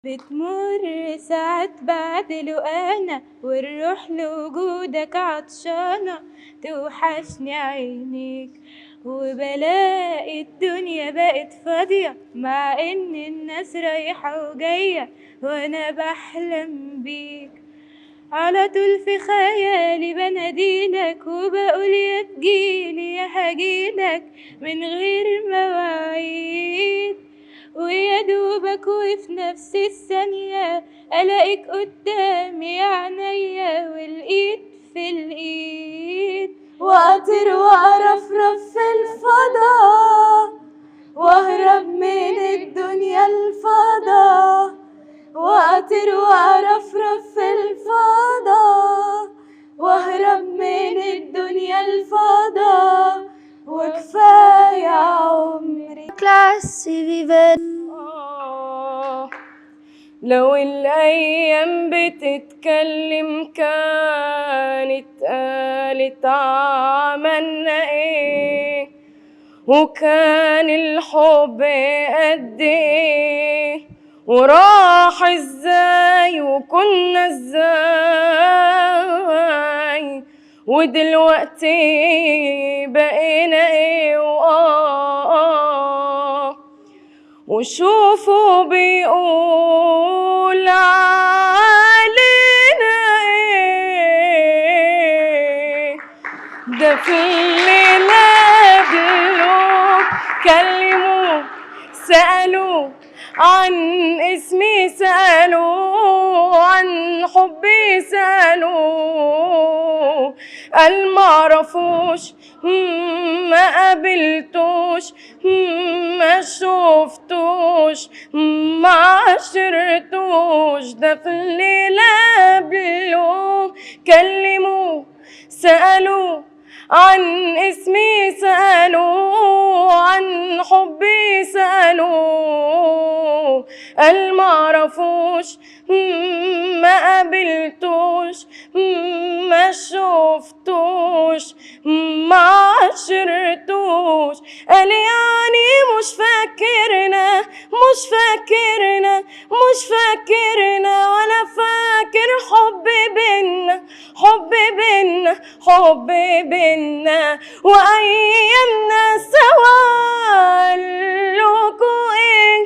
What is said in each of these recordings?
بتمر ساعات بعد لقانا والروح لوجودك عطشانة، توحشني عينيك وبلاقي الدنيا بقت فاضية، مع ان الناس رايحة وجاية وانا بحلم بيك. على طول في خيالي بناديلك وبقول يا تجيلي يا هجيلك من غير مواعيد، ويا دوبك وفي نفس الثانية ألاقيك قدامي عينيا والإيد في الإيد، وأطير وأرفرف في الفضا وأهرب من الدنيا الفضا، وأطير وأرفرف في الفضا وأهرب من الدنيا الفضا، وكفاية عمري كلاس فيفن. لو الأيام بتتكلم كانت قالت عملنا ايه، وكان الحب قد ايه، وراح ازاي وكنا ازاي، ودلوقتي بقينا ايه. وشوفوا بيقول علينا ايه، ده في الليلة قبله كلموه سألوه عن اسمي، سألوه عن حبي، سألوه قال معرفوش، ما قابلتوش، ما شفتوش، ما عشرتوش. ده في الليلة قبله كلموه سألوه عن اسمي، سألوه عن حبي، سألوه قال معرفوش، ما قابلتوش، ما شفتوش، ما عشرتوش. قال يعني مش فاكرنا، مش فاكرنا، مش فاكرنا، ولا فاكر حب بينا، حب بينا، حب بينا، وأيامنا سوا. قالوكوا ايه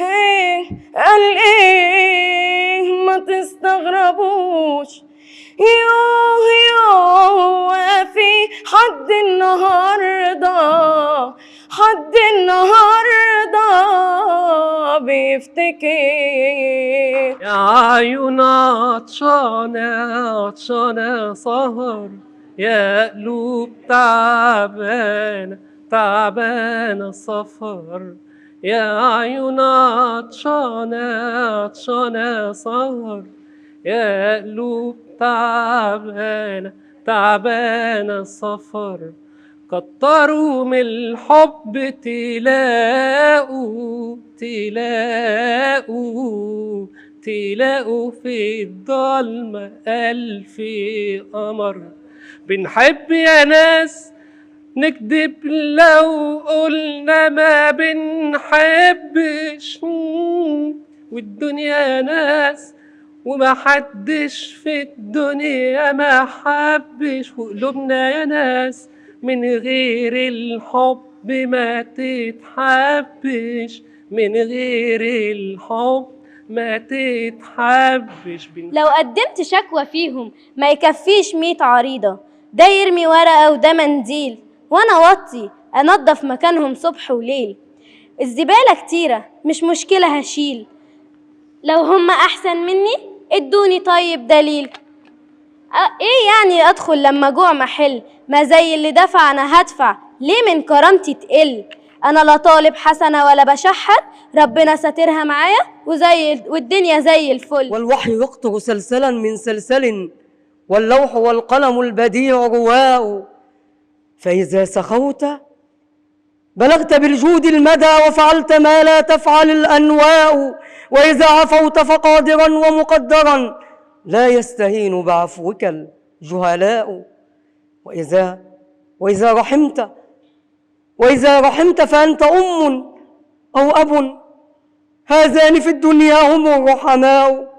ايه، قال ايه ما تستغربوش. يوه يوه في حد النهارده، حد النهارده بيفتكر. يا عيون عطشانة عطشانة سهر، يا قلوب تعبانة تعبانة سفر. يا عيون عطشانة عطشانة سهر، يا قلوب تعبانة تعبانة سفر. كتروا من الحب تلاقوا تلاقوا تلاقوا في الضلمة ألف قمر. بنحب يا ناس نكذب لو قلنا ما بنحبش، والدنيا ناس وما حدش في الدنيا ما حبش، وقلوبنا يا ناس من غير الحب ما تتحبش، من غير الحب ما تتحبش. لو قدمت شكوى فيهم ما يكفيش 100 عريضة، ده يرمي ورقة وده منديل، وانا وطي انضف مكانهم صبح وليل. الزبالة كتيرة مش مشكلة هشيل، لو هم احسن مني ادوني طيب دليل. ايه يعني ادخل لما جوع محل، ما زي اللي دفع انا هدفع، ليه من كرامتي تقل؟ انا لا طالب حسنة ولا بشحت، ربنا ساترها معايا والدنيا زي الفل. والوحي يقطر سلسلا من سلسل، واللوح والقلم البديع رواء. فإذا سخوت بلغت بالجود المدى، وفعلت ما لا تفعل الأنواء. وإذا عفوت فقادرا ومقدرا، لا يستهين بعفوك الجهلاء. وإذا رحمت فأنت أم أو أب، هذان في الدنيا هم الرحماء،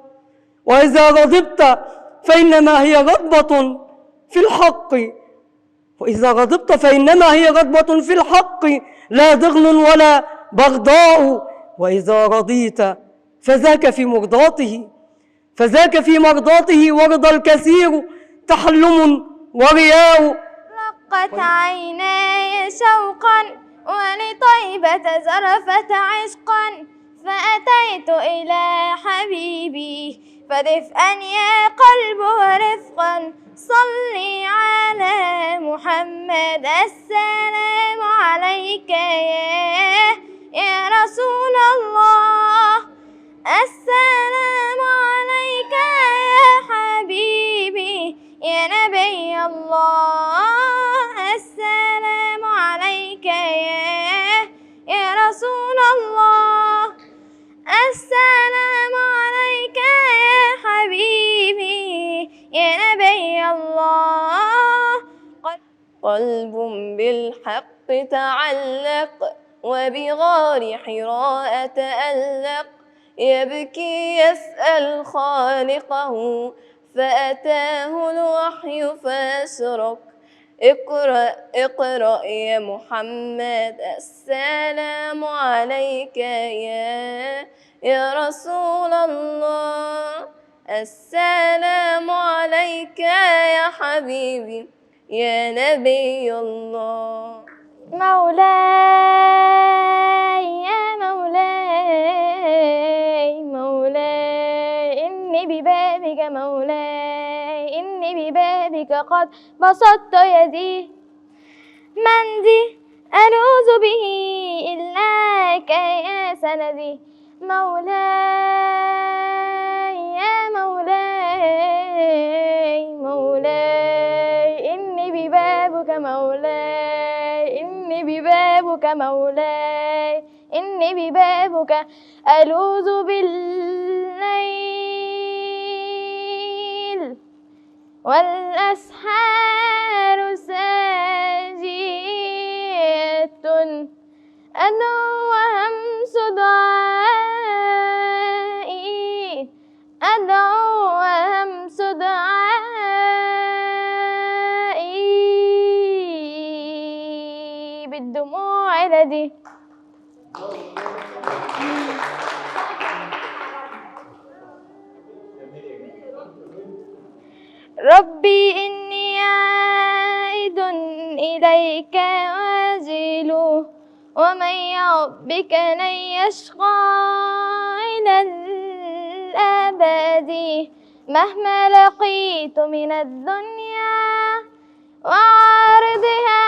وإذا غضبت فإنما هي غضبة في الحق، وإذا غضبت فإنما هي غضبة في الحق لا ضغن ولا بغضاء، وإذا رضيت فذاك في مرضاته، فذاك في مرضاته، ورضى الكثير تحلم ورياء. رقت عيناي شوقا ولطيبة زرفت عشقا، فأتيت إلى حبيبي فدفئا يا قلب ورفقا، صلي على محمد السلام عليك يا رسول الله، السلام عليك يا حبيبي يا نبي الله، السلام عليك يا رسول الله، السلام عليك يا حبيبي يا نبي الله. قلب بالحق تعلق وبغار حراء تألق، يبكي يسأل خالقه فأتاه الوحي فأشرق. اقرأ اقرأ يا محمد السلام عليك يا رسول الله، السلام عليك يا حبيبي يا نبي الله. مولاي يا مولاي مولاي إني ببابك مولاي، إني ببابك قد بسطت يدي، من ذي ألوذ به إلاك يا سندي. مولاي يا مولاي مولاي إني ببابك مولاي، إني ببابك مولاي، إني ببابك ألوذ بالليل والأسحار ساجية، أدعو وهمس دعائي، أدعو وهمس دعائي بالدموع لدي. ربي إني عائد إليك واجل، ومن يعب بك لن يشقى إلى الأبد، مهما لقيت من الدنيا وعارضها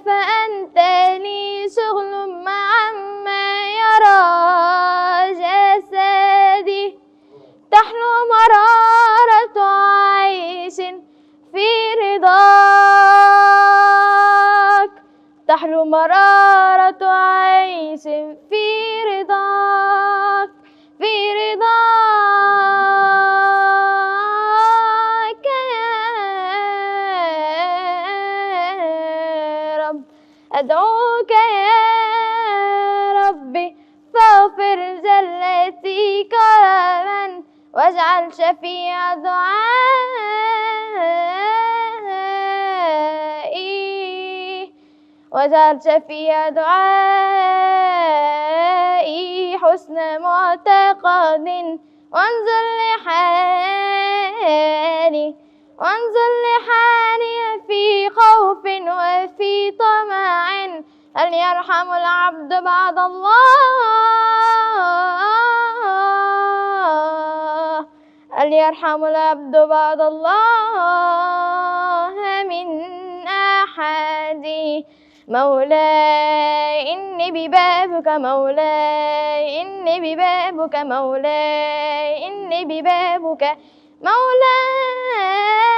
فأنت لي شغل مع ما يرى جسدي، تحلو مرارة عيش في رضاك، تحلو مرارة عيش في رضاك، في رضاك يا رب. أدعوك يا ربي فاغفر زلتي كرما، واجعل شفيع دعائي، واجعل شفيع دعائي حسن معتقد، وانظر لحالي، وانظر لحالي في خوف وفي طمع، هل يرحم العبد بعد الله؟ هل يرحم العبد بعد الله من أحد؟ مولاي إني ببابك مولاي، إني ببابك مولاي، إني ببابك مولاي.